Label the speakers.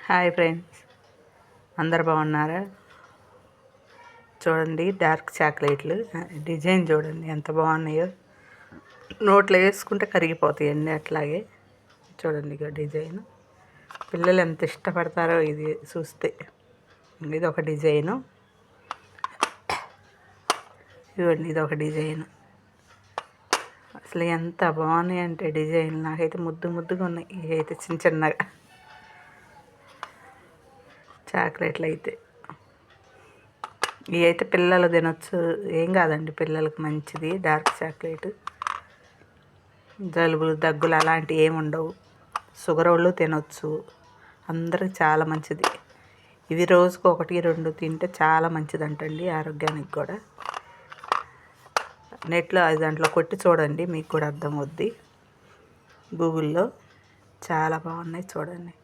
Speaker 1: Hi friends, అందరు బాగున్నారా? చూడండి, డార్క్ చాక్లెట్లు డిజైన్ చూడండి ఎంత బాగున్నాయో. నోట్లో వేసుకుంటే కరిగిపోతాయండి అట్లాగే. చూడండి ఇక డిజైన్ పిల్లలు ఎంత ఇష్టపడతారో ఇది చూస్తే. ఇది ఒక డిజైను, ఇదిగోండి ఇది ఒక డిజైను. అసలు ఎంత బాగున్నాయి అంటే డిజైన్ నాకైతే ముద్దుగా ఉన్నాయి. ఇవి అయితే చిన్నగా చాక్లెట్లు అయితే ఇవి అయితే పిల్లలు తినొచ్చు, ఏం కాదండి, పిల్లలకు మంచిది. డార్క్ చాక్లెట్ జలుబులు దగ్గులు అలాంటివి ఏమి ఉండవు. షుగర్ వాళ్ళు తినొచ్చు, అందరికి చాలా మంచిది. ఇవి రోజుకు 1-2 తింటే చాలా మంచిది అంటండి, ఆరోగ్యానికి కూడా. నెట్లో దాంట్లో కొట్టి చూడండి, మీకు కూడా అర్థమవుద్ది. గూగుల్లో చాలా బాగున్నాయి చూడండి.